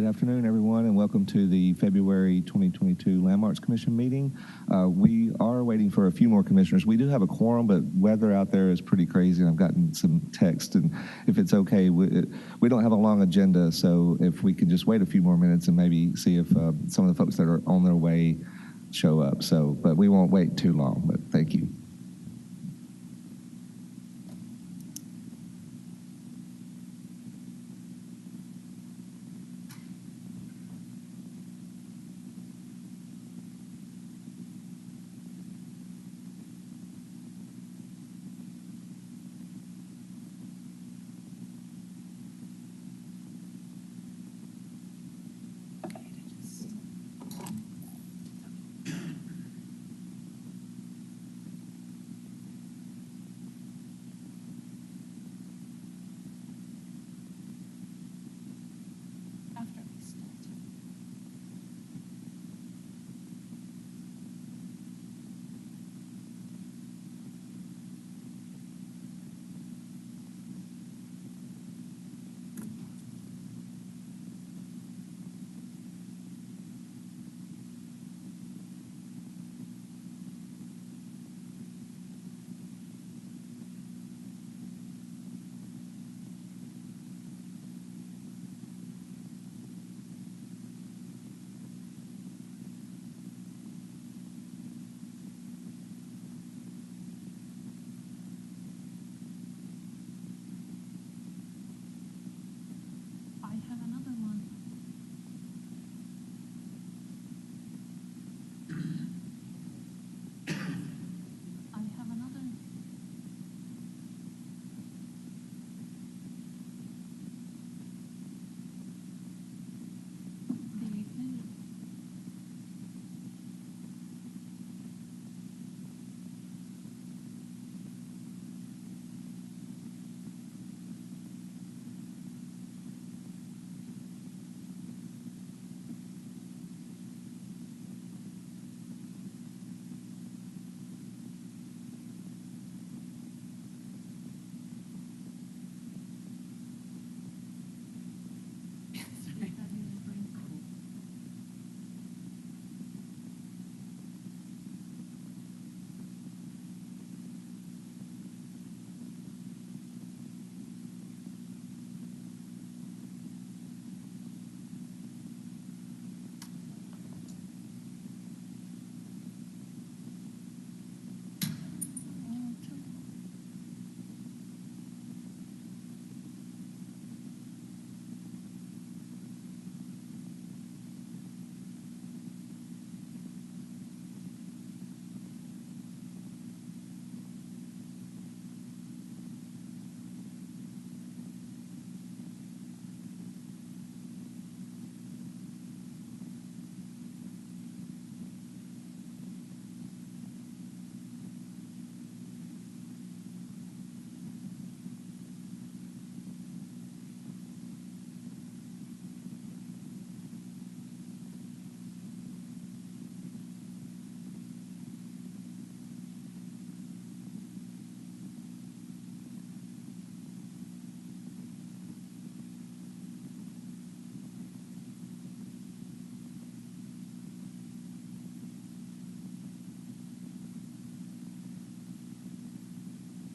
afternoon, everyone, and welcome to the February 2022 Landmarks Commission meeting. We are waiting for a few more commissioners. We do have a quorum, but weather out there is pretty crazy, and I've gotten some text, and if it's okay, we don't have a long agenda, so if we could just wait a few more minutes and maybe see if some of the folks that are on their way show up. But we won't wait too long, but thank you.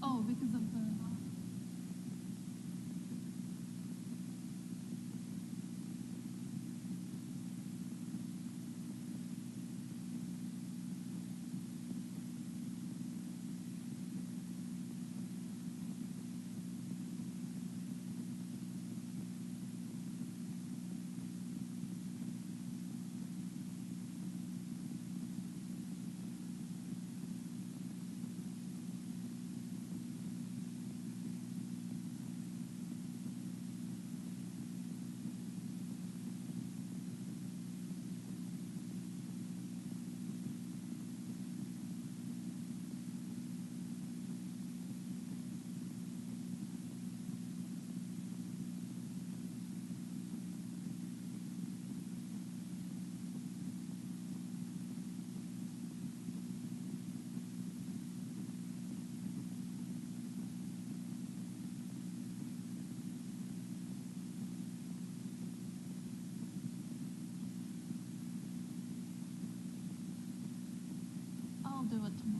Oh, because of the... do it tomorrow.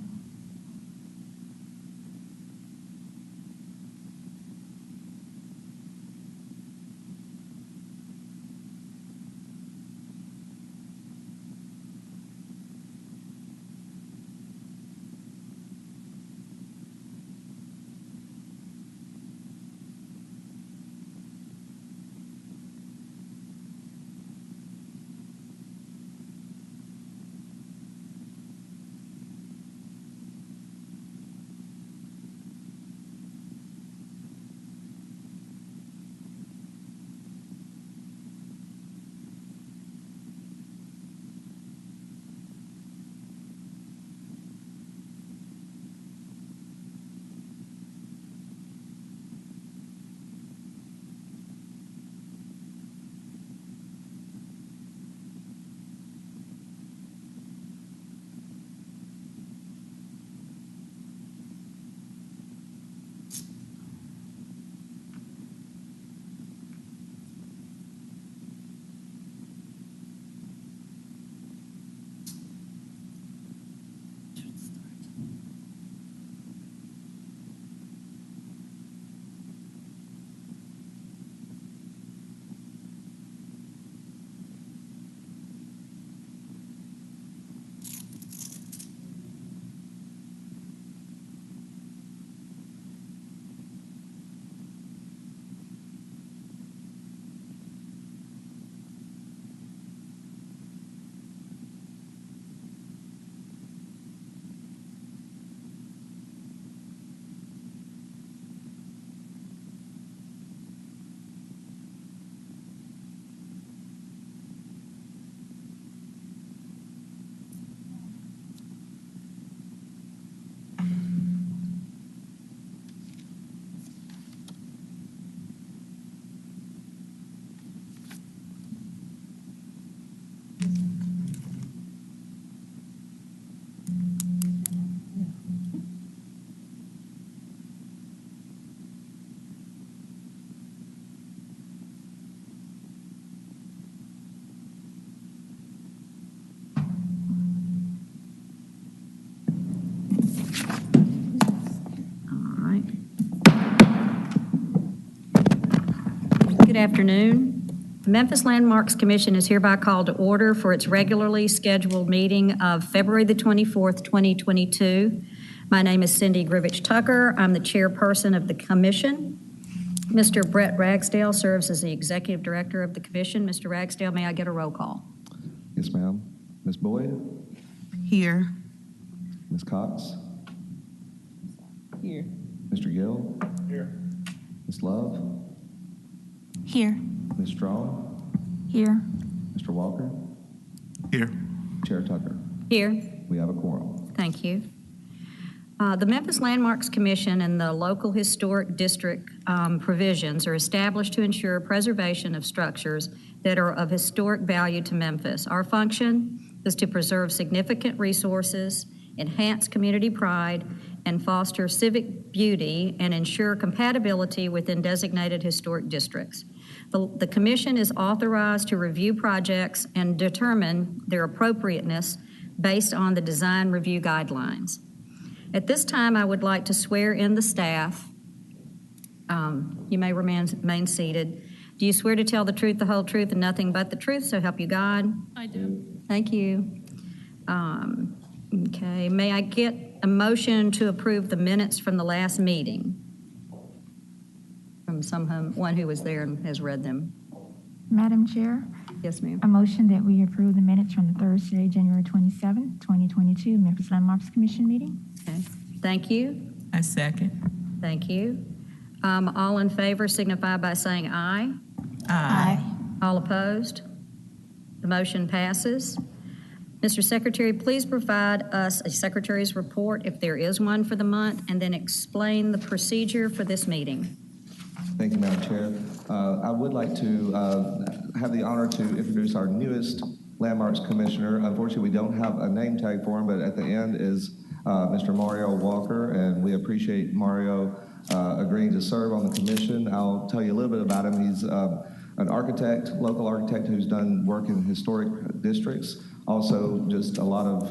Good afternoon. The Memphis Landmarks Commission is hereby called to order for its regularly scheduled meeting of February the 24th, 2022. My name is Cindy Grivich Tucker. I'm the chairperson of the commission. Mr. Brett Ragsdale serves as the executive director of the commission. Mr. Ragsdale, may I get a roll call? Yes, ma'am. Ms. Boyd? Here. Ms. Cox? Here. Mr. Gill? Here. Ms. Love? Here. Ms. Strong? Here. Mr. Walker? Here. Chair Tucker? Here. We have a quorum. Thank you. The Memphis Landmarks Commission and the local historic district provisions are established to ensure preservation of structures that are of historic value to Memphis. Our function is to preserve significant resources, enhance community pride, and foster civic beauty and ensure compatibility within designated historic districts. The Commission is authorized to review projects and determine their appropriateness based on the design review guidelines. At this time, I would like to swear in the staff. You may remain seated. Do you swear to tell the truth, the whole truth, and nothing but the truth, so help you God? I do. Thank you. Okay, may I get a motion to approve the minutes from the last meeting? From someone who was there and has read them. Madam Chair, Yes, ma'am. a motion that we approve the minutes from the Thursday, January 27, 2022 Memphis Landmarks Commission meeting. Okay, thank you. I second. Thank you. All in favor signify by saying aye. Aye. All opposed? The motion passes. Mr. Secretary, please provide us a secretary's report, if there is one for the month, and then explain the procedure for this meeting. Thank you, Madam Chair. I would like to have the honor to introduce our newest Landmarks Commissioner. Unfortunately, we don't have a name tag for him, but at the end is Mr. Mario Walker, and we appreciate Mario agreeing to serve on the commission. I'll tell you a little bit about him. He's an architect, local architect who's done work in historic districts. Also, just a lot of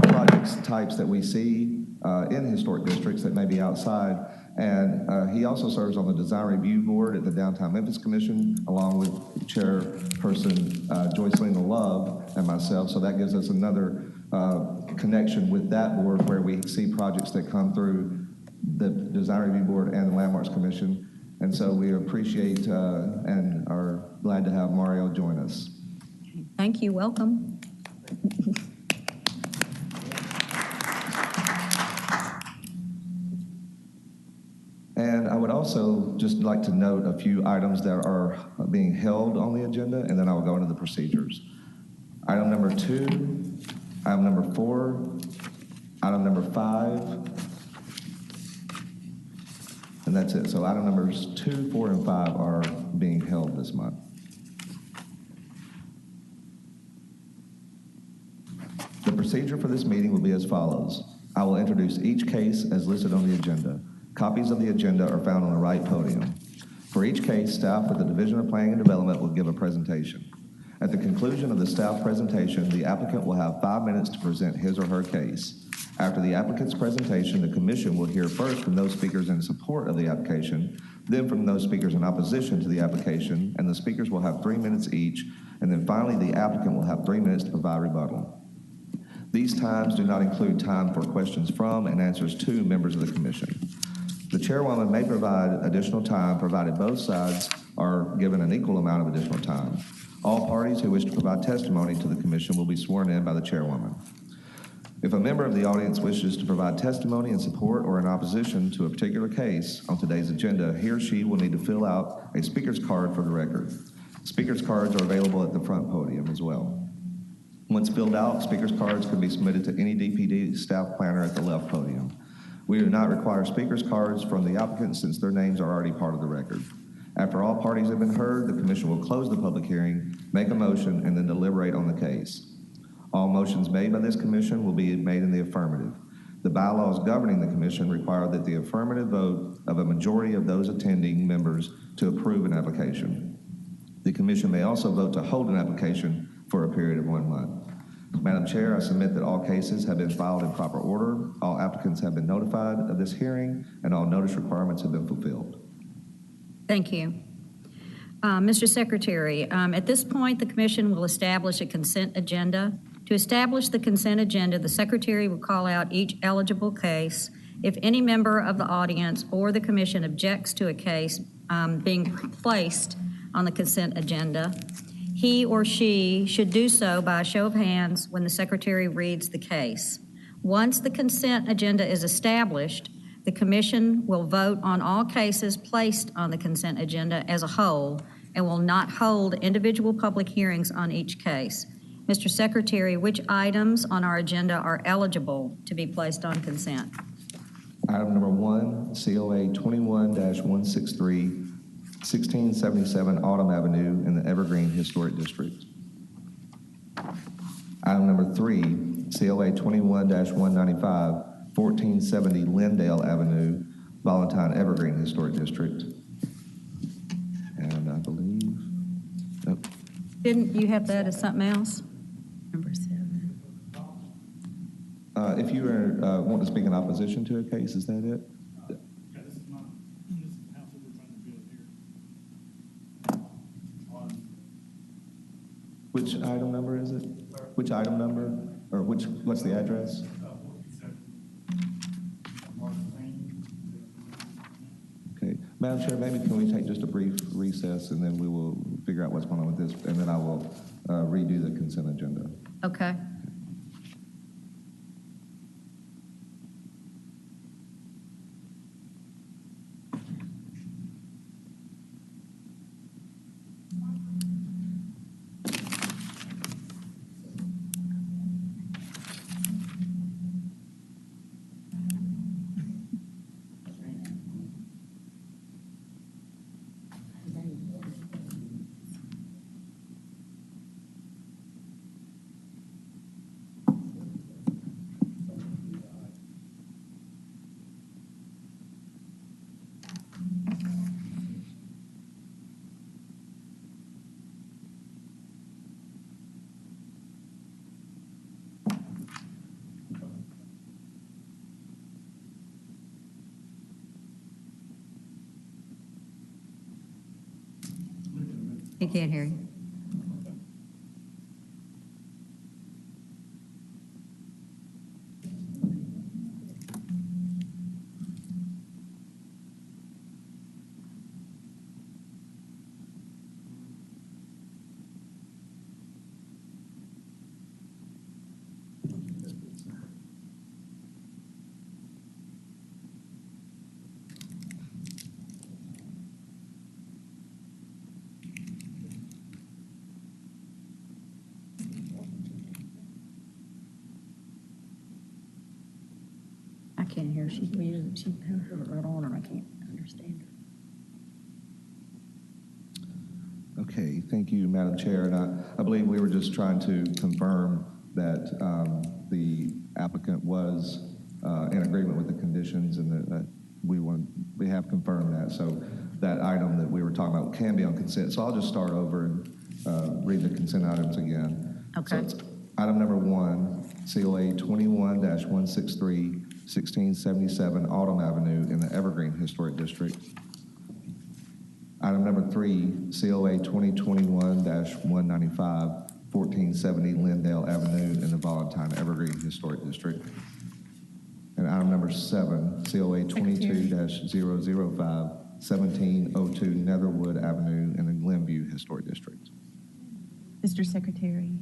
projects types that we see in historic districts that may be outside. And he also serves on the Design Review Board at the Downtown Memphis Commission, along with Chairperson Joycelyn Love and myself. So that gives us another connection with that board where we see projects that come through the Design Review Board and the Landmarks Commission. And so we appreciate and are glad to have Mario join us. Thank you. Welcome. And I would also just like to note a few items that are being held on the agenda, and then I will go into the procedures. Item number 2, item number 4, item number 5, and that's it. So item numbers 2, 4, and 5 are being held this month. The procedure for this meeting will be as follows. I will introduce each case as listed on the agenda. Copies of the agenda are found on the right podium. For each case, staff with the Division of Planning and Development will give a presentation. At the conclusion of the staff presentation, the applicant will have 5 minutes to present his or her case. After the applicant's presentation, the commission will hear first from those speakers in support of the application, then from those speakers in opposition to the application, and the speakers will have 3 minutes each, and then finally the applicant will have 3 minutes to provide rebuttal. These times do not include time for questions from and answers to members of the commission. The chairwoman may provide additional time provided both sides are given an equal amount of additional time. All parties who wish to provide testimony to the commission will be sworn in by the chairwoman. If a member of the audience wishes to provide testimony in support or in opposition to a particular case on today's agenda, he or she will need to fill out a speaker's card for the record. Speaker's cards are available at the front podium as well. Once filled out, speaker's cards can be submitted to any DPD staff planner at the left podium. We do not require speaker's cards from the applicant since their names are already part of the record. After all parties have been heard, the commission will close the public hearing, make a motion, and then deliberate on the case. All motions made by this commission will be made in the affirmative. The bylaws governing the commission require that the affirmative vote of a majority of those attending members to approve an application. The commission may also vote to hold an application for a period of 1 month. Madam Chair, I submit that all cases have been filed in proper order, all applicants have been notified of this hearing, and all notice requirements have been fulfilled. Thank you. Mr. Secretary, at this point, the commission will establish a consent agenda. To establish the consent agenda, the secretary will call out each eligible case. If any member of the audience or the commission objects to a case being placed on the consent agenda, he or she should do so by a show of hands when the secretary reads the case. Once the consent agenda is established, the commission will vote on all cases placed on the consent agenda as a whole and will not hold individual public hearings on each case. Mr. Secretary, which items on our agenda are eligible to be placed on consent? Item number 1, COA 21-163, 1677 Autumn Avenue in the Evergreen Historic District. Item number 3, COA 21-195, 1470 Lindale Avenue, Valentine Evergreen Historic District. And I believe, nope. Didn't you have that as something else? Number 7. If you want to speak in opposition to a case, is that it? Yeah, this is the house that we're trying to build here. Which item number is it? Which item number? Or what's the address? Okay. Madam Chair, maybe can we take just a brief recess and then we will figure out what's going on with this, and then I will redo the consent agenda. Okay. He can't hear you. I can't hear. She has her right on her. I can't understand her. Okay, thank you, Madam Chair. And I believe we were just trying to confirm that the applicant was in agreement with the conditions and that we have confirmed that. So that item that we were talking about can be on consent. So I'll just start over and read the consent items again. Okay. So it's item number 1, COA 21-163, 1677 Autumn Avenue in the Evergreen Historic District. Item number 3, COA 2021-195, 1470 Lindale Avenue in the Valentine Evergreen Historic District. And item number 7, COA 22-005, 1702 Netherwood Avenue in the Glenview Historic District. Mr. Secretary,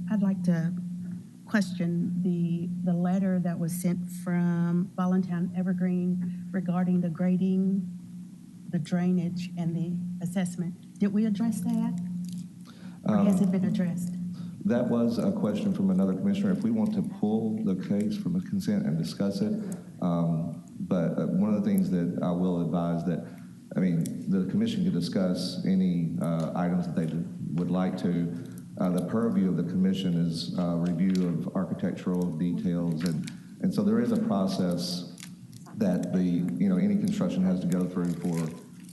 I'd like to question the letter that was sent from Valentine Evergreen regarding the grading, the drainage, and the assessment. Did we address that? Or has it been addressed? That was a question from another commissioner. If we want to pull the case from a consent and discuss it, but one of the things that I will advise that, I mean, the commission can discuss any items that they would like to. The purview of the commission is review of architectural details, and so there is a process that any construction has to go through for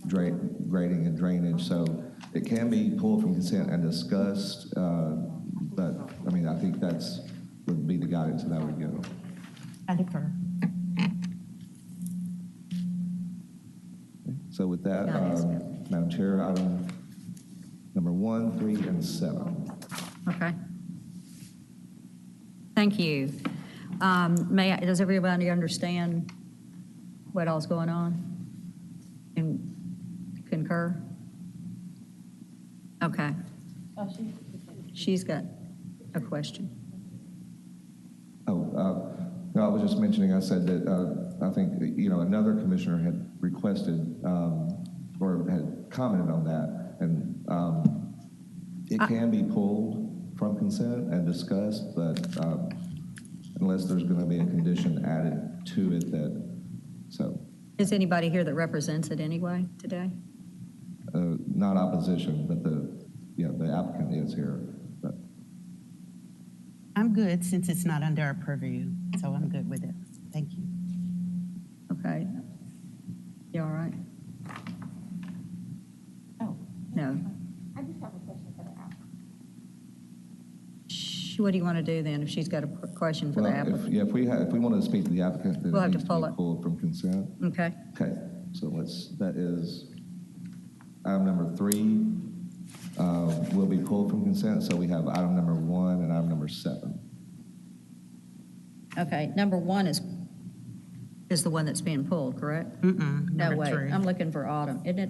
grading and drainage. So it can be pulled from consent and discussed, but I mean, I think would be the guidance that I would give. I defer. So with that, Madam Chair, item number 1, 3, and 7. Okay. Thank you. Does everybody understand what all's going on and concur? Okay. She's got a question. No, I was just mentioning, I said that I think, another commissioner had requested or had commented on that, and it can be pulled from consent and discussed, but unless there's going to be a condition added to it so. Is anybody here that represents it anyway today? Not opposition, but the applicant is here. But I'm good since it's not under our purview, so I'm good with it. Thank you. Okay. You all right? Oh. No. I just have a question for the applicant. What do you want to do then if she's got a question for the applicant? If we want to speak to the applicant, then We'll it have to needs pull be it. pulled from consent. Okay. Okay, so that is item number 3 will be pulled from consent. So we have item number 1 and item number 7. Okay. Number 1 is the one that's being pulled, correct? Mm-mm. No, Number wait. 3. I'm looking for Autumn. Isn't it?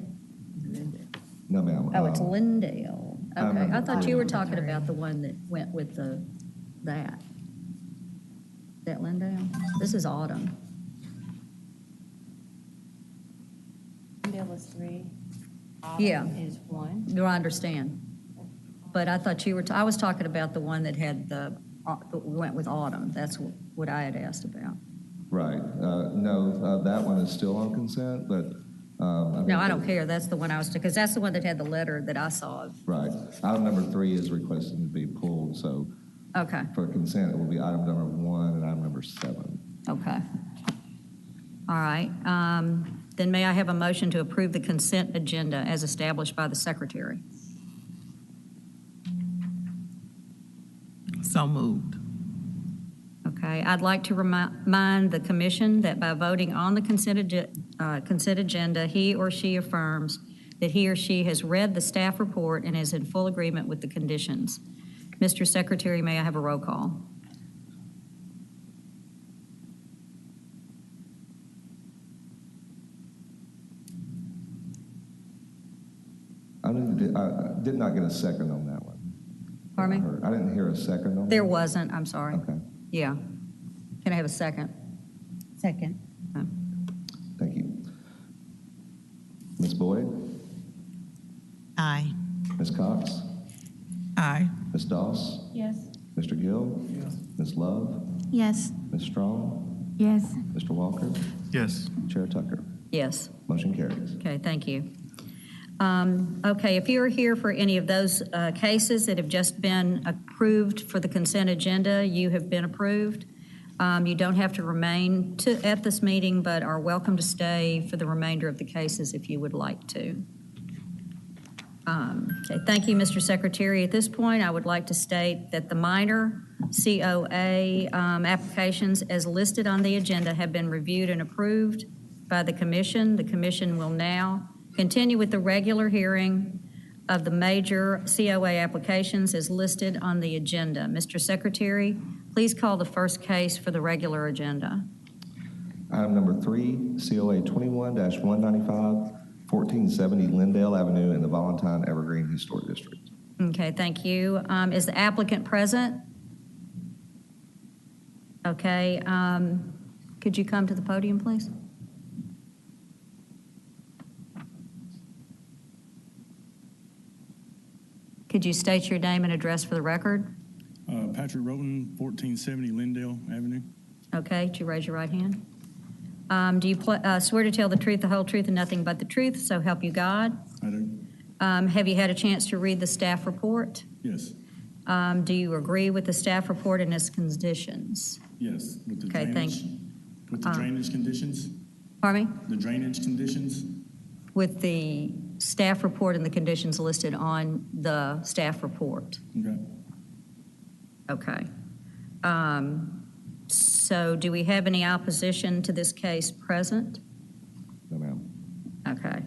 No, ma'am. Oh, it's Lindale. Item Okay. number I thought you were 3. talking about the one that went with that. Is that Lindale? This is Autumn. There was 3. Yeah. Autumn is 1. Do I understand? But I thought you were, I was talking about the one that had went with Autumn. That's what I had asked about. Right. No, that one is still on consent, but. No, I don't care. That's the one I was, because that's the one that had the letter that I saw. Right. Item number 3 is requested to be pulled, so Okay, for consent, it will be item number 1 and item number 7. okay. All right. Then may I have a motion to approve the consent agenda as established by the secretary? So moved. Okay, I'd like to remind the commission that by voting on the consent agenda, he or she affirms that he or she has read the staff report and is in full agreement with the conditions. Mr. Secretary, may I have a roll call? I did not get a second on that one. Pardon me? I didn't hear a second on that. There wasn't, I'm sorry. Okay, Yeah. Can I have a second? Second. thank you. Ms. Boyd? Aye. Ms. Cox? Aye. Ms. Doss? Yes. Mr. Gill? Yes. Ms. Love? Yes. Ms. Strong? Yes. Mr. Walker? Yes. Chair Tucker? Yes. Motion carries. Okay, thank you. Okay, if you're here for any of those cases that have just been approved for the consent agenda, you have been approved. You don't have to remain at this meeting, but are welcome to stay for the remainder of the cases if you would like to. Okay, thank you, Mr. Secretary. At this point, I would like to state that the minor COA applications as listed on the agenda have been reviewed and approved by the commission. The commission will now continue with the regular hearing of the major COA applications as listed on the agenda. Mr. Secretary, please call the first case for the regular agenda. Item number 3, COA 21-195, 1470 Lindale Avenue in the Valentine Evergreen Historic District. Okay, thank you. Is the applicant present? Okay, could you come to the podium, please? Could you state your name and address for the record? Patrick Roten, 1470 Lindale Avenue. Okay, do you raise your right hand? Do you swear to tell the truth, the whole truth, and nothing but the truth, so help you God? I do. Have you had a chance to read the staff report? Yes. Do you agree with the staff report and its conditions? Yes. With the Okay, drainage. thank you. With the drainage conditions. Pardon me? The drainage conditions. With the staff report and the conditions listed on the staff report. Okay. Okay. So do we have any opposition to this case present? No, ma'am. Okay.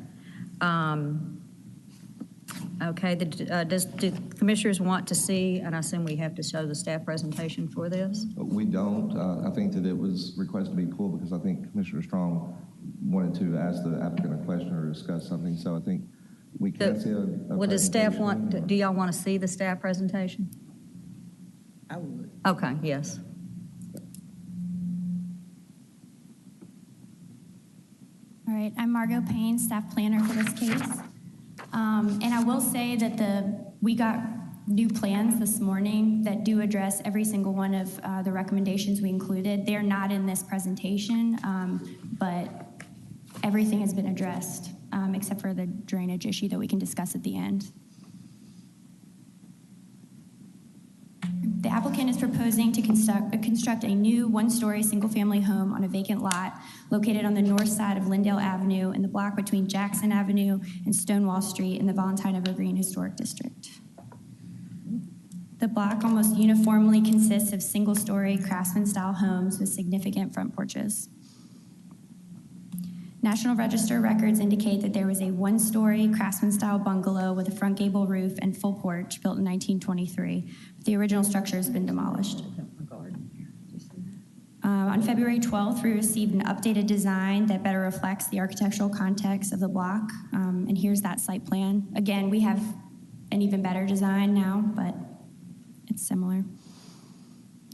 Okay, do commissioners want to see, and I assume we have to show the staff presentation for this? We don't. I think that it was requested to be pulled because I think Commissioner Strong wanted to ask the applicant a question or discuss something, so I think we can see a What does staff want, presentation. do y'all want to see the staff presentation? I would. Okay, yes. All right, I'm Margot Payne, staff planner for this case. And I will say that we got new plans this morning that do address every single one of the recommendations we included. They're not in this presentation, but everything has been addressed except for the drainage issue that we can discuss at the end. The applicant is proposing to construct a new one-story single-family home on a vacant lot located on the north side of Lindale Avenue in the block between Jackson Avenue and Stonewall Street in the Valentine Evergreen Historic District. The block almost uniformly consists of single-story craftsman-style homes with significant front porches. National Register records indicate that there was a one-story craftsman-style bungalow with a front gable roof and full porch built in 1923. The original structure has been demolished. On February 12th, we received an updated design that better reflects the architectural context of the block. And here's that site plan. Again, we have an even better design now, but it's similar.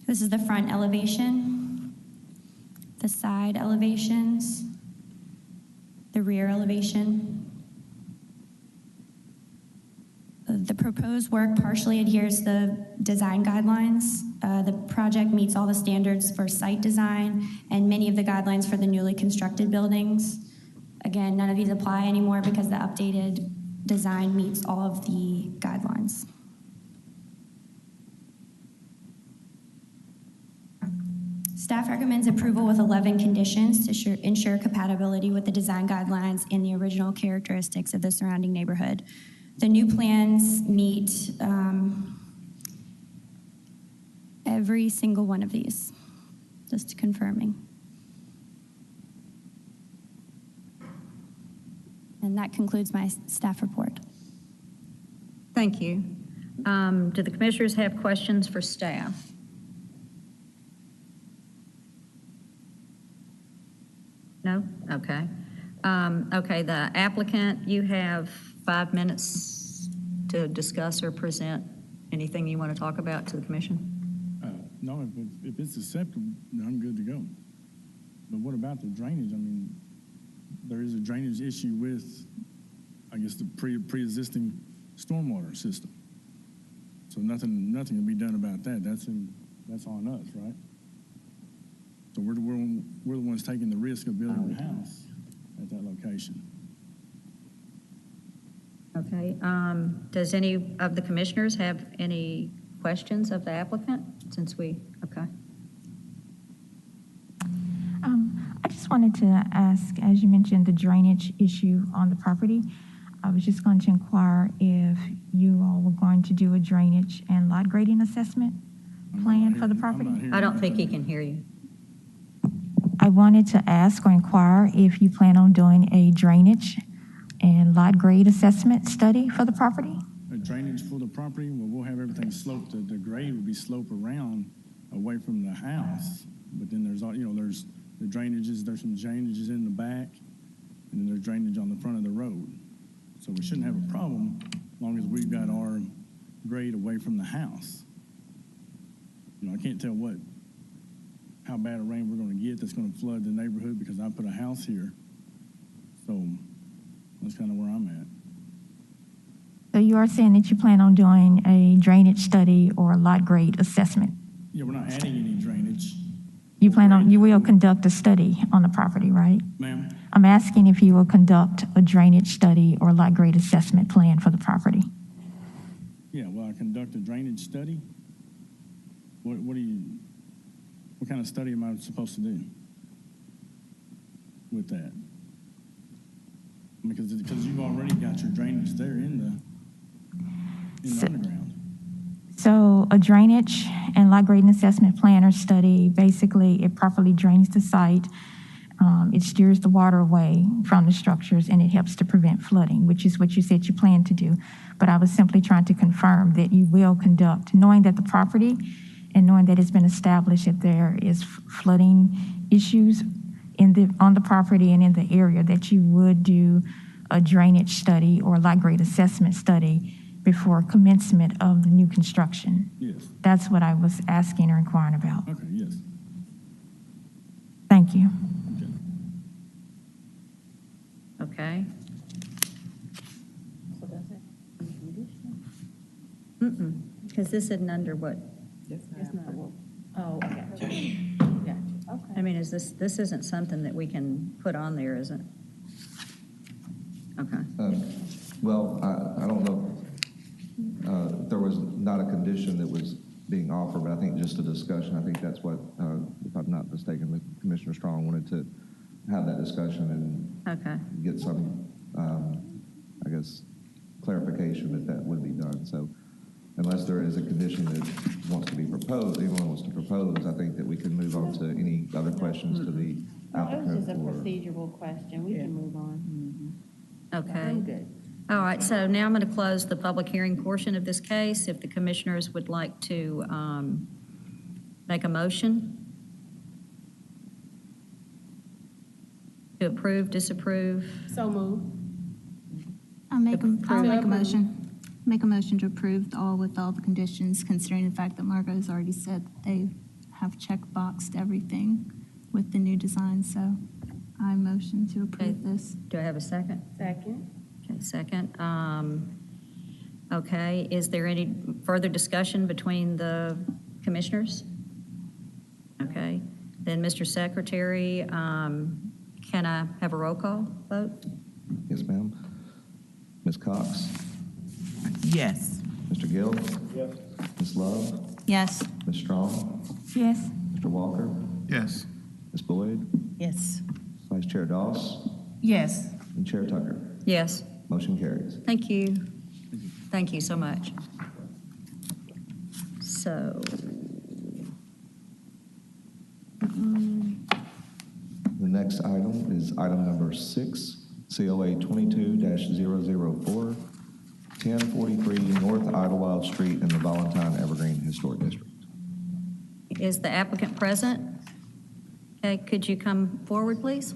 This is the front elevation, the side elevations, the rear elevation. The proposed work partially adheres to the design guidelines. The project meets all the standards for site design and many of the guidelines for the newly constructed buildings. Again, none of these apply anymore because the updated design meets all of the guidelines. Staff recommends approval with 11 conditions to ensure compatibility with the design guidelines and the original characteristics of the surrounding neighborhood. The new plans meet every single one of these, just confirming. And that concludes my staff report. Thank you. Do the commissioners have questions for staff? No? Okay. Okay, the applicant, you have 5 minutes to discuss or present anything you want to talk about to the commission. No, if it's acceptable, then I'm good to go. But what about the drainage? I mean, there is a drainage issue with, I guess, the pre-existing stormwater system. So nothing can be done about that. That's on us, right? So we're the ones taking the risk of building a house at that location. Okay. Does any of the commissioners have any questions of the applicant since okay. I just wanted to ask, as you mentioned, the drainage issue on the property. I was just going to inquire if you all were going to do a drainage and lot grading assessment plan for the property. I don't think he can hear you. I wanted to ask or inquire if you plan on doing a drainage and lot grade assessment study for the property. A drainage for the property, well, we'll have everything sloped. The grade will be sloped around away from the house. But then there's the drainages, there's some drainages in the back, and then there's drainage on the front of the road. So we shouldn't have a problem as long as we've got our grade away from the house. I can't tell how bad a rain we're going to get that's going to flood the neighborhood because I put a house here. So that's kind of where I'm at. So you are saying that you plan on doing a drainage study or a lot grade assessment? Yeah, we're not adding any drainage. You will conduct a study on the property, right? Ma'am? I'm asking if you will conduct a drainage study or lot grade assessment plan for the property. Yeah, will I conduct a drainage study? What kind of study am I supposed to do with that? Because you've already got your drainage there in the underground. So a drainage and lot grading assessment plan or study, basically it properly drains the site. It steers the water away from the structures and it helps to prevent flooding, which is what you said you plan to do. But I was simply trying to confirm that you will conduct, knowing that the property and knowing that it's been established that there is flooding issues on the property and in the area, that you would do a drainage study or lot grade assessment study before commencement of the new construction. Yes. That's what I was asking or inquiring about. Okay, yes. Thank you. Okay. So does it? Because this isn't under what? It's not. Oh, I got you. Got you. Okay. I mean, this isn't something that we can put on there, is it? Okay. Well, I don't know. There was not a condition that was being offered, but I think just a discussion. I think that's what, if I'm not mistaken, Commissioner Strong wanted to have that discussion and get some, I guess, clarification that would be done. So unless there is a condition that wants to be proposed, anyone wants to propose, I think that we can move on to any other questions to the No, it was applicant. just a procedural question. We can move on. Okay. I'm good. All right, so now I'm going to close the public hearing portion of this case. If the commissioners would like to make a motion to approve, disapprove. So move. I'll make a Approve. motion. Make a motion to approve with all the conditions, considering the fact that Margo has already said that they have checkboxed everything with the new design. So I motion to approve this. Do I have a second? Second. Okay, second. Okay, is there any further discussion between the commissioners? Okay, then Mr. Secretary, can I have a roll call vote? Yes, ma'am. Ms. Cox? Yes. Mr. Gill? Yes. Ms. Love? Yes. Ms. Strong? Yes. Mr. Walker? Yes. Ms. Boyd? Yes. Vice Chair Doss? Yes. And Chair Tucker? Yes. Motion carries. Thank you. Thank you so much. So, The next item is item number 6, COA 22-004, 1043 North Idlewild Street in the Valentine Evergreen Historic District. Is the applicant present? Okay, could you come forward, please?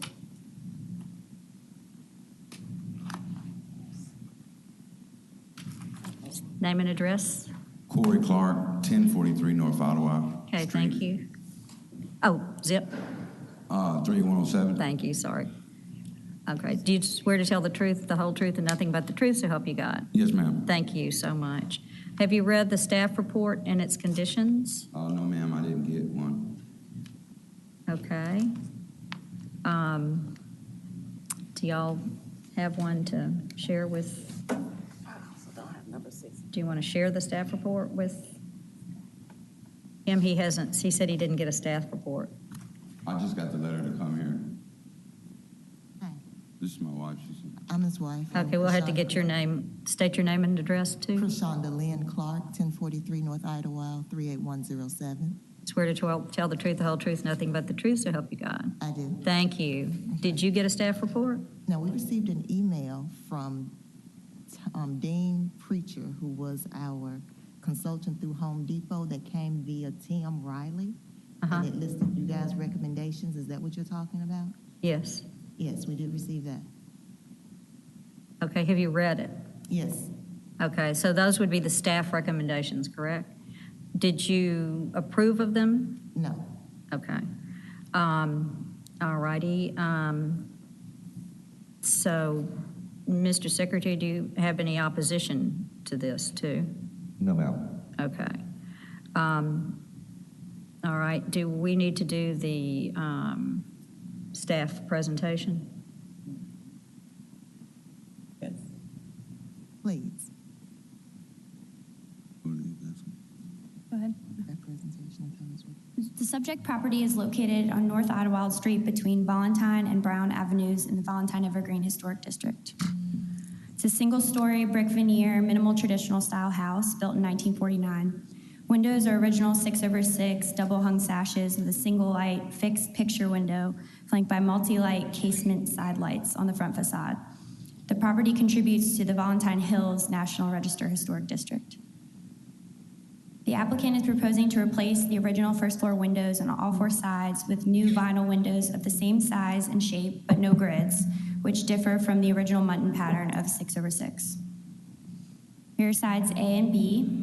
Name and address. Corey Clark, 1043 North Ottawa. Okay, Street. thank you. Oh, zip. 3107. Thank you, sorry. Okay, do you swear to tell the truth, the whole truth, and nothing but the truth, so help you God? Yes, ma'am. Thank you so much. Have you read the staff report and its conditions? No, ma'am, I didn't get one. Okay. Do y'all have one to share with? Do you want to share the staff report with him? He hasn't, he said he didn't get a staff report. I just got the letter to come here. Hi, This is my wife. She's I'm his wife. Okay, we'll have to get your name, state your name and address too. Prashonda Lynn Clark, 1043 North Idlewild, 38107. Swear to tell the truth, the whole truth, nothing but the truth, so help you God. I do. Thank you. Did you get a staff report? Now, we received an email from Dean Preacher, who was our consultant through Home Depot, that came via Tim Riley. And it listed you guys' recommendations. Is that what you're talking about? Yes. Yes, we did receive that. Okay, have you read it? Yes. Okay, so those would be the staff recommendations, correct? Did you approve of them? No. Okay. All righty. So, Mr. Secretary, do you have any opposition to this too? No, ma'am. Okay. All right, do we need to do the staff presentation? Yes. Please. Go ahead. That presentation and tell us what. The subject property is located on North Idlewild Street between Valentine and Brown Avenues in the Valentine Evergreen Historic District. It's a single-story brick veneer, minimal traditional style house built in 1949. Windows are original 6/6 double-hung sashes with a single light fixed picture window flanked by multi-light casement side lights on the front facade. The property contributes to the Valentine Hills National Register Historic District. The applicant is proposing to replace the original first floor windows on all four sides with new vinyl windows of the same size and shape but no grids, which differ from the original mutton pattern of 6/6. Here are sides A and B.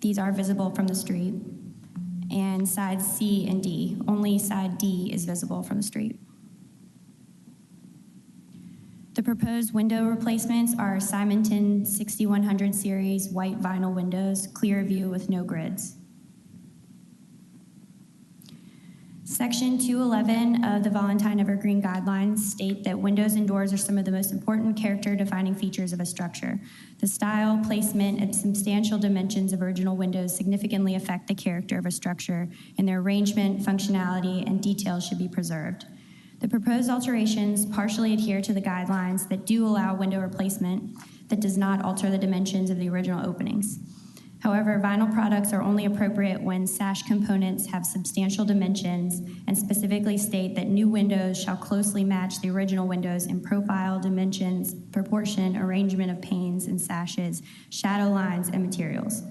These are visible from the street. And sides C and D. Only side D is visible from the street. The proposed window replacements are Simonton 6100 series white vinyl windows, clear view with no grids. Section 211 of the Valentine Evergreen Guidelines state that windows and doors are some of the most important character-defining features of a structure. The style, placement, and substantial dimensions of original windows significantly affect the character of a structure, and their arrangement, functionality, and details should be preserved. The proposed alterations partially adhere to the guidelines that do allow window replacement that does not alter the dimensions of the original openings. However, vinyl products are only appropriate when sash components have substantial dimensions and specifically state that new windows shall closely match the original windows in profile, dimensions, proportion, arrangement of panes and sashes, shadow lines, and materials.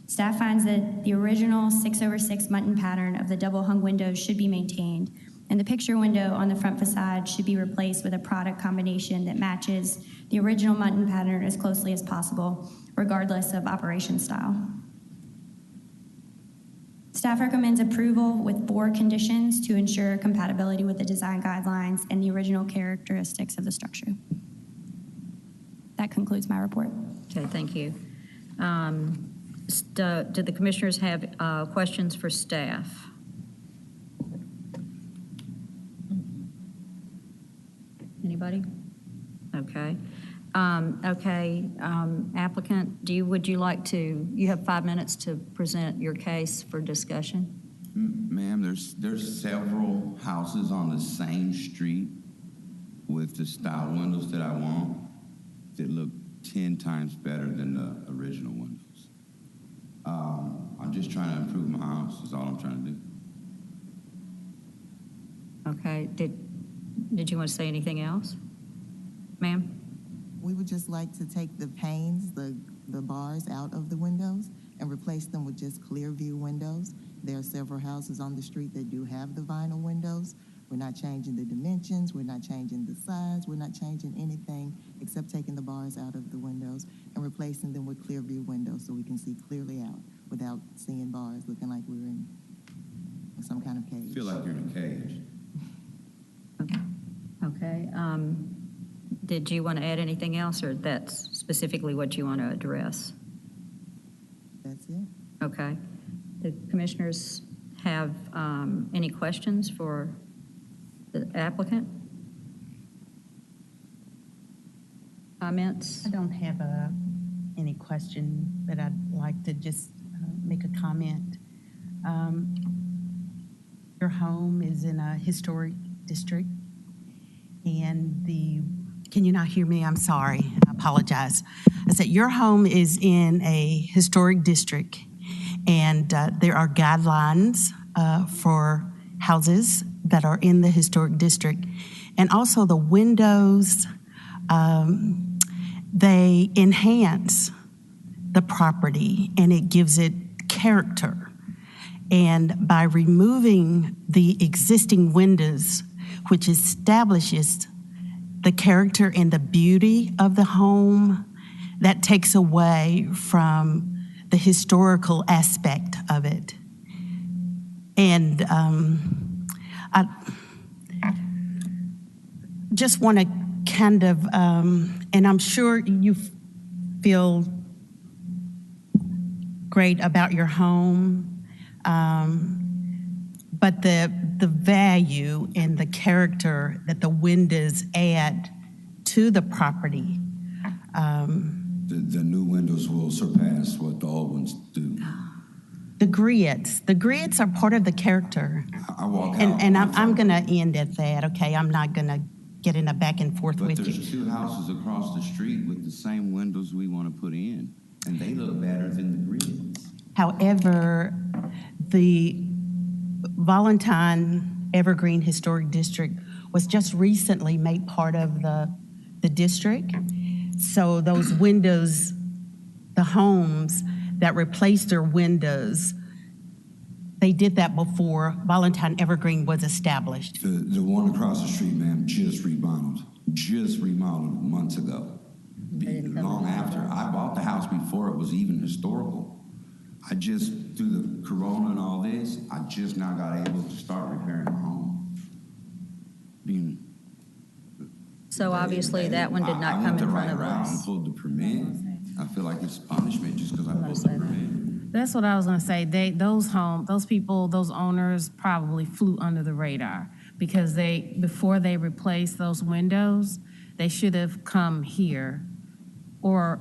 Staff finds that the original 6/6 mutton pattern of the double hung windows should be maintained, and the picture window on the front facade should be replaced with a product combination that matches the original mutton pattern as closely as possible, regardless of operation style. Staff recommends approval with 4 conditions to ensure compatibility with the design guidelines and the original characteristics of the structure. That concludes my report. Okay, thank you. Did the commissioners have questions for staff? Anybody? Okay. Applicant, would you like to, you have 5 minutes to present your case for discussion. Ma'am, there's several houses on the same street with the style windows that I want that look 10 times better than the original windows. I'm just trying to improve my house, is all I'm trying to do. Okay, did you want to say anything else? Ma'am? We would just like to take the panes, the bars out of the windows and replace them with just clear view windows. There are several houses on the street that do have the vinyl windows. We're not changing the dimensions, we're not changing the size, we're not changing anything except taking the bars out of the windows and replacing them with clear view windows so we can see clearly out without seeing bars looking like we're in some kind of cage. I feel like you're in a cage. Okay. Did you want to add anything else, or that's specifically what you want to address? That's it. Okay. The commissioners have any questions for the applicant? Comments? I don't have any question, but I'd like to just make a comment. Your home is in a historic district, and can you not hear me? I'm sorry. I apologize. I said your home is in a historic district, and there are guidelines for houses that are in the historic district. And also the windows, they enhance the property and it gives it character. And by removing the existing windows, which establishes the character and the beauty of the home, that takes away from the historical aspect of it. And I just want to kind of, and I'm sure you feel great about your home, but the value and the character that the windows add to the property. The new windows will surpass what the old ones do. The grids are part of the character. I walk out. And I'm going to end at that, okay? I'm not going to get in a back and forth But with you. there's two houses across the street with the same windows we want to put in, and they look better than the grids. However, the Valentine Evergreen Historic District was just recently made part of the district. So those windows, the homes that replaced their windows, they did that before Valentine Evergreen was established. The one across the street, ma'am, just remodeled months ago. Long after. I bought the house before it was even historical. I just, through the corona and all this, I just now got able to start repairing my home. So obviously that one did not come in front of I went the right route and us. pulled the permit. I feel like it's punishment just because I pulled the permit. That's what I was gonna say. Those people, those owners probably flew under the radar because before they replaced those windows, they should have come here. Or,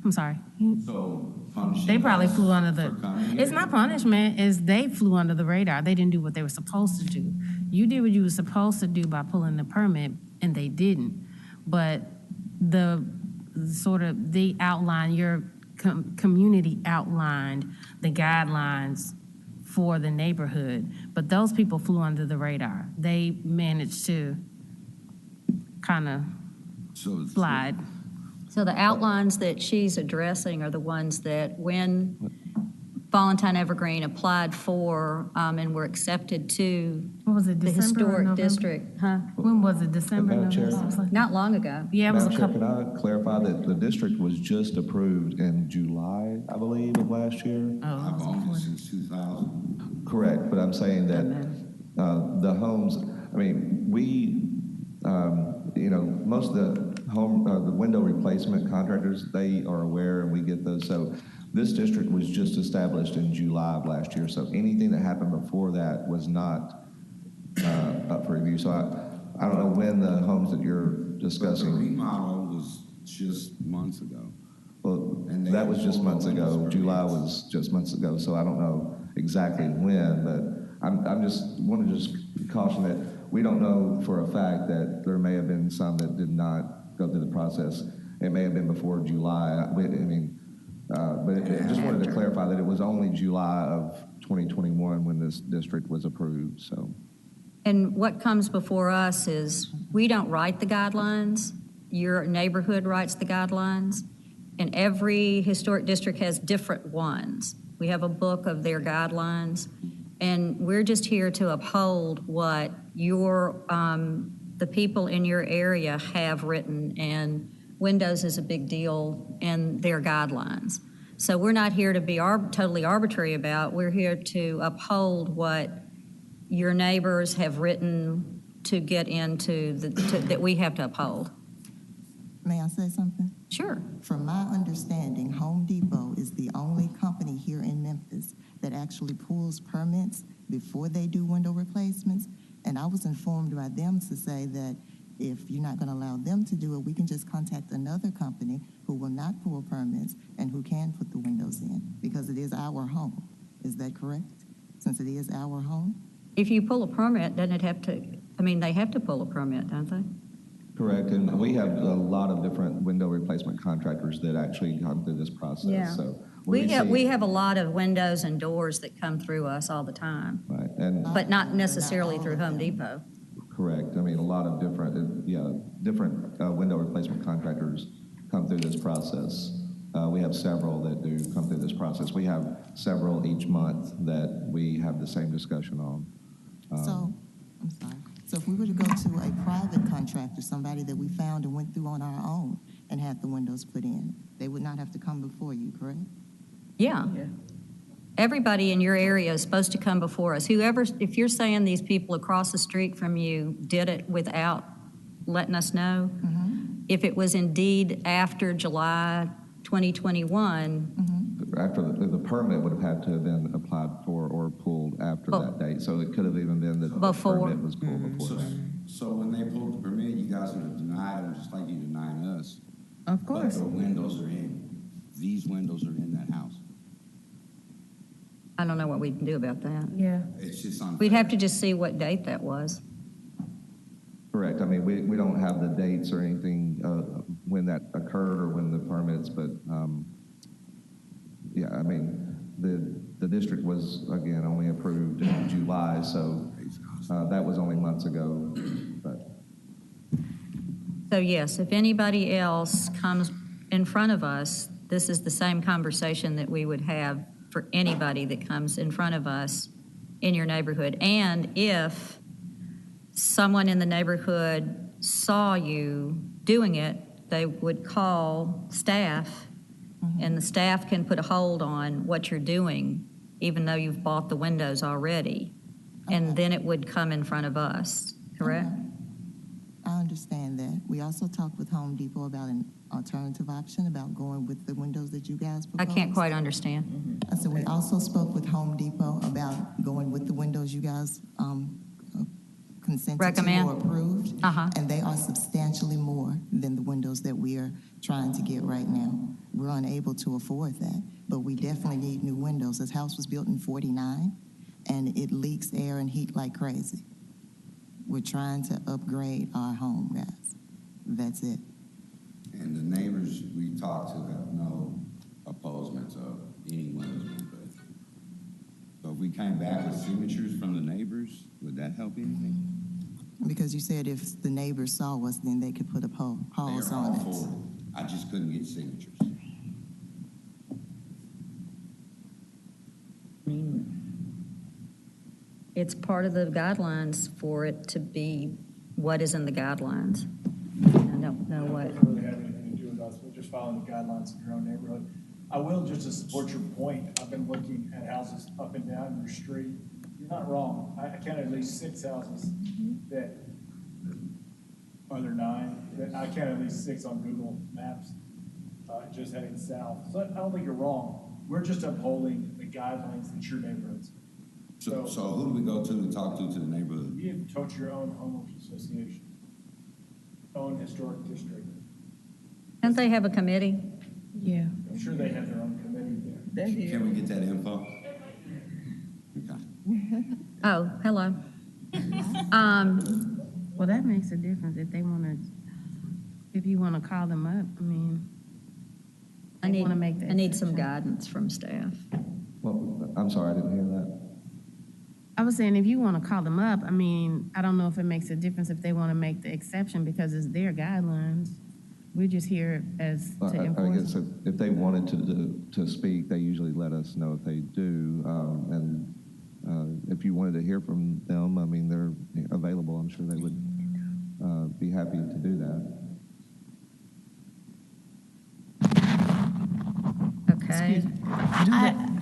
I'm sorry. So punishment. They probably flew under for coming here? it's not punishment, it's they flew under the radar. They didn't do what they were supposed to do. You did what you were supposed to do by pulling the permit, and they didn't. But they outlined, your community outlined the guidelines for the neighborhood, but those people flew under the radar. They managed to kind of slide. So the outlines that she's addressing are the ones that when Valentine Evergreen applied for and were accepted to What was it, the December or historic November? district. Huh? When was it, December, Madam Chair? November? Not long ago. Yeah, it was a Madam Chair, couple. can I clarify that the district was just approved in July, I believe, of last year? I've owned it since 2000. Correct, but I'm saying that the homes, I mean, most of the window replacement contractors, they are aware and we get those. So this district was just established in July of last year. So anything that happened before that was not up for review. So I don't know when the homes that you're discussing. The remodel was just months ago. Well, And they that was just months ago. windows July permits. was just months ago, so I don't know exactly when, but I'm just want to just caution that we don't know for a fact that there may have been some that did not go through the process. It may have been before July. But I just wanted to clarify that it was only July of 2021 when this district was approved, so. And what comes before us is, we don't write the guidelines. your neighborhood writes the guidelines, and every historic district has different ones. We have a book of their guidelines, and we're just here to uphold what the people in your area have written, and windows is a big deal in their guidelines. So we're not here to be totally arbitrary about. We're here to uphold what your neighbors have written to get into that we have to uphold. May I say something? Sure. From my understanding, Home Depot is the only company here in Memphis that actually pulls permits before they do window replacements. And I was informed by them to say that if you're not going to allow them to do it, we can just contact another company who will not pull permits and who can put the windows in, because it is our home. Is that correct? Since it is our home? If you pull a permit, doesn't it have to, they have to pull a permit, don't they? Correct, and we have a lot of different window replacement contractors that actually come through this process. Yeah. So We have a lot of windows and doors that come through us all the time, right, and but not necessarily through Home Depot. correct. I mean, a lot of different window replacement contractors come through this process. We have several that do come through this process. We have several each month that we have the same discussion on. I'm sorry. So if we were to go to a private contractor, somebody that we found and went through on our own and had the windows put in, they would not have to come before you, correct? Yeah. Everybody in your area is supposed to come before us. If you're saying these people across the street from you did it without letting us know, if it was indeed after July 2021, After the permit would have had to have been applied for or pulled after that date. So it could have even been that the Before. permit was pulled before that. So when they pulled the permit, you guys would have denied them just like you denying us. Of course. But the windows are in. These windows are in that house. I don't know what we can do about that. Yeah. It's just unfair. We'd have to just see what date that was. Correct. I mean, we don't have the dates or anything when that occurred or when the permits, but yeah, I mean, the district was, again, only approved in July, so that was only months ago. But So yes, if anybody else comes in front of us, this is the same conversation that we would have for anybody that comes in front of us in your neighborhood. And if someone in the neighborhood saw you doing it, they would call staff, and the staff can put a hold on what you're doing, even though you've bought the windows already. And then it would come in front of us, correct? I understand that. We also talked with Home Depot about an alternative option about going with the windows that you guys I proposed. can't quite understand. I said we also spoke with Home Depot about going with the windows you guys consented Recommend. to or approved. Uh-huh. And they are substantially more than the windows that we are trying to get right now. We're unable to afford that, but we definitely need new windows. This house was built in '49, and it leaks air and heat like crazy. We're trying to upgrade our home, guys. That's it. And the neighbors we talked to have no opposement of any windows being put. So if we came back with signatures from the neighbors, would that help anything? Because you said if the neighbors saw us, then they could put a pause They're on all it. for it. I just couldn't get signatures. It's part of the guidelines for it to be what is in the guidelines. I don't know what. It doesn't really have anything to do with us, we're just following the guidelines in your own neighborhood. I will, just to support your point, I've been looking at houses up and down your street. You're not wrong. I counted at least 6 houses that, are there 9? That I counted at least 6 on Google Maps, just heading south. So I don't think you're wrong. We're just upholding the guidelines that your neighborhood's. So who do we go to talk to the neighborhood? You have to talk to your own homeowners association, own historic district. Don't they have a committee? Yeah. I'm sure they have their own committee there. Can we get that info? Okay. Oh, hello. Well, that makes a difference if you want to call them up. I mean, I they want to make that. I need some guidance from staff. well, I'm sorry, I didn't hear that. I was saying, if you want to call them up, I mean, I don't know if it makes a difference if they want to make the exception because it's their guidelines. We're just here as to I enforce. guess if they wanted to speak, they usually let us know if they do. And if you wanted to hear from them, I mean, they're available. I'm sure they would be happy to do that. Okay.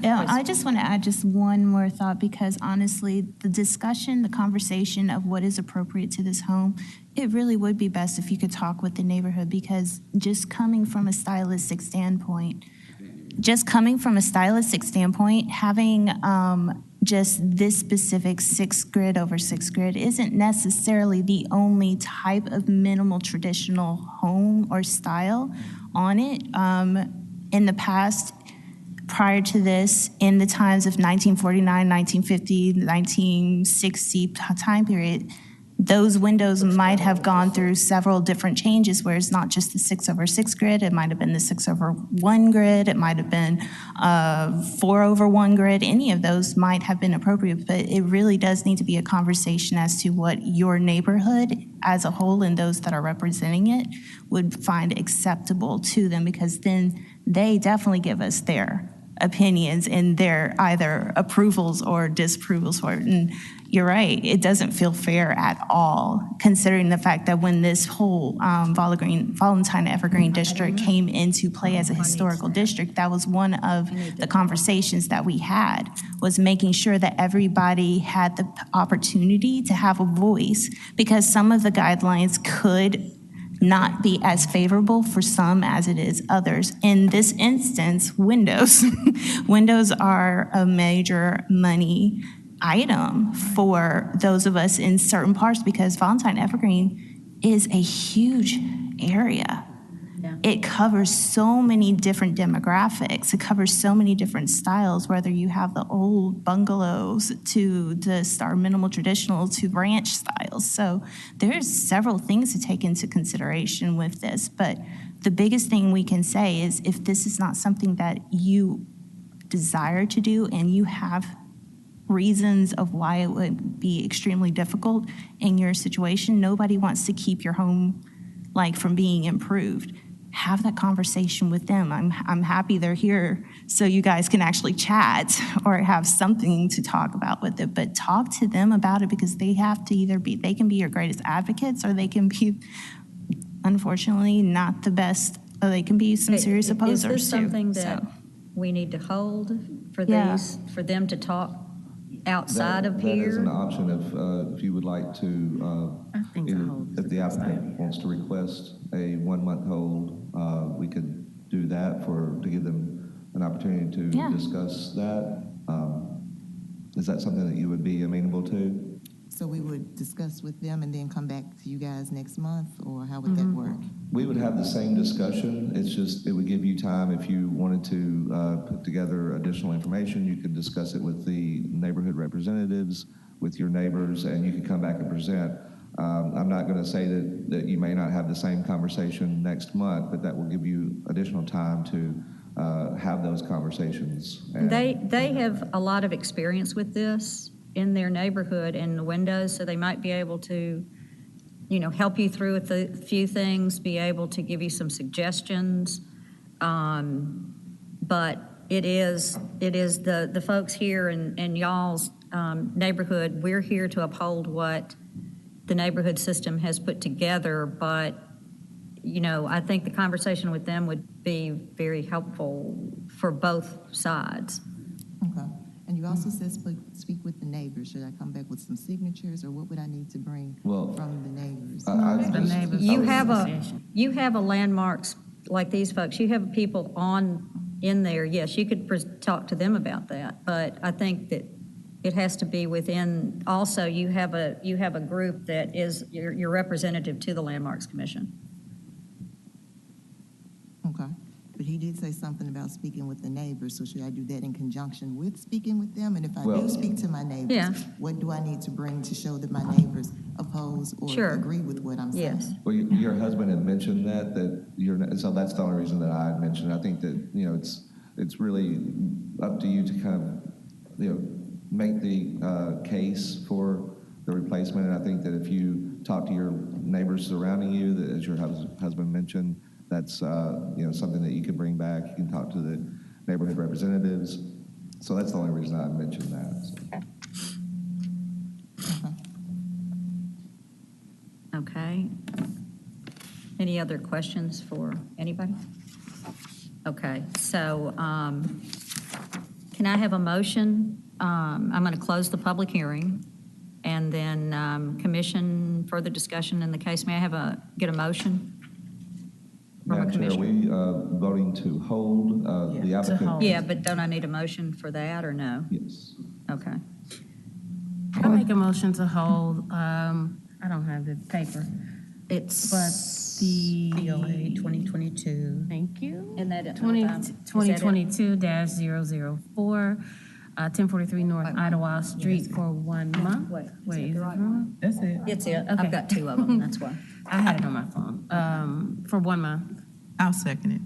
I just want to add just one more thought, because honestly, the discussion, the conversation of what is appropriate to this home, it really would be best if you could talk with the neighborhood, because just coming from a stylistic standpoint, having just this specific 6 grid over 6 grid isn't necessarily the only type of minimal traditional home or style on it. In the past, prior to this, in the times of 1949, 1950, 1960 time period, those windows might have gone through several different changes, where it's not just the 6 over 6 grid. It might have been the 6 over 1 grid. It might have been 4 over 1 grid. Any of those might have been appropriate, but it really does need to be a conversation as to what your neighborhood as a whole and those that are representing it would find acceptable to them, because then they definitely give us their opinions and their either approvals or disapprovals for it. And you're right, it doesn't feel fair at all, considering the fact that when this whole Valentine Evergreen District came into play as a historical district, that was one of the conversations that we had, was making sure that everybody had the opportunity to have a voice, because some of the guidelines could not be as favorable for some as it is others. In this instance, windows. Windows are a major money item for those of us in certain parts, because Valentine Evergreen is a huge area. Yeah. It covers so many different demographics. It covers so many different styles, whether you have the old bungalows to the star minimal traditional to ranch styles. So there's several things to take into consideration with this. But the biggest thing we can say is, if this is not something that you desire to do and you have reasons of why it would be extremely difficult in your situation, nobody wants to keep your home from being improved. Have that conversation with them. I'm happy they're here so you guys can actually chat or have something to talk about with it. But talk to them about it, because they have to they can be your greatest advocates, or they can be, unfortunately, not the best. Or they can be some serious opposers too. Is this something that we need to hold for these, for them to talk outside of here? That is an option if you would like to, if the applicant wants to request a 1-month hold, we could do that to give them an opportunity to discuss that. Is that something that you would be amenable to? So we would discuss with them and then come back to you guys next month, or how would that work? We would have the same discussion. It's just, it would give you time, if you wanted to put together additional information, you could discuss it with the neighborhood representatives, with your neighbors, and you could come back and present. I'm not going to say that you may not have the same conversation next month, but that will give you additional time to have those conversations. And They have a lot of experience with this in their neighborhood and the windows, so they might be able to, help you through with a few things, be able to give you some suggestions. But it is the folks here in y'all's neighborhood. We're here to uphold what the neighborhood system has put together, but I think the conversation with them would be very helpful for both sides. Okay. And you also said speak with the neighbors. Should I come back with some signatures, or what would I need to bring from the neighbors? You have a landmarks like these folks. You have people in there. Yes, you could talk to them about that, but I think that it has to be within. Also, you have a group that is your representative to the Landmarks Commission. Okay. But he did say something about speaking with the neighbors, so should I do that in conjunction with speaking with them? And if I do speak to my neighbors, what do I need to bring to show that my neighbors oppose or agree with what I'm saying? Yes. Well, your husband had mentioned so that's the only reason that I had mentioned it. I think that, it's really up to you to kind of, make the case for the replacement. And I think that if you talk to your neighbors surrounding you, that, as your husband mentioned, that's, something that you could bring back. You can talk to the neighborhood representatives. So that's the only reason I mentioned that. So. Okay. Any other questions for anybody? Okay, so can I have a motion? I'm going to close the public hearing and then commission further discussion in the case. May I get a motion? Madam Chair, are we voting to hold the applicant? To hold. Yeah, but don't I need a motion for that or no? Yes. Okay. I make a motion to hold, I don't have the paper, It's. but the. POA 2022. Thank you. And that. 2022-004, 1043 North Idlewild Street for 1 month. Wait, Wait, is is it it the right wrong? That's it. It's it. Okay. I've got two of them, that's why. I had it on my phone, for 1 month. I'll second it.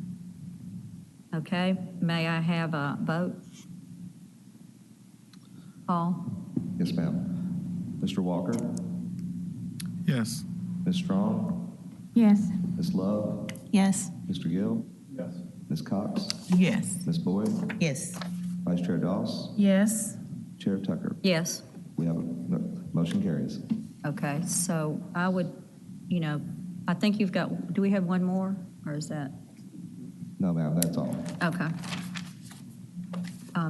Okay, may I have a vote? Paul? Yes, ma'am. Mr. Walker? Yes. Ms. Strong? Yes. Ms. Love? Yes. Mr. Gill? Yes. Ms. Cox? Yes. Ms. Boyd? Yes. Vice Chair Doss? Yes. Chair Tucker? Yes. We have motion carries. Okay, so I would, I think you've got, do we have one more, or is that? No, ma'am, that's all. Okay.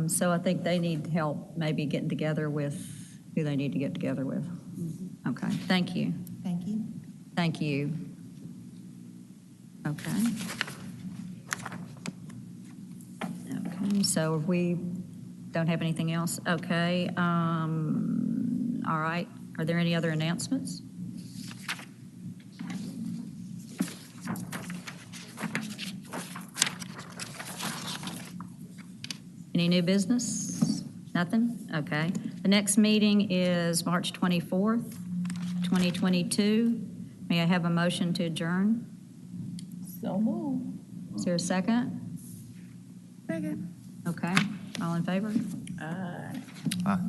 So I think they need help maybe getting together with who they need to get together with. Okay, thank you. Thank you. Thank you. Okay. Okay, so we don't have anything else? Okay, all right. Are there any other announcements? Any new business? Nothing? Okay. The next meeting is March 24th, 2022. May I have a motion to adjourn? So move. Is there a second? Second. Okay. All in favor? Aye. Aye.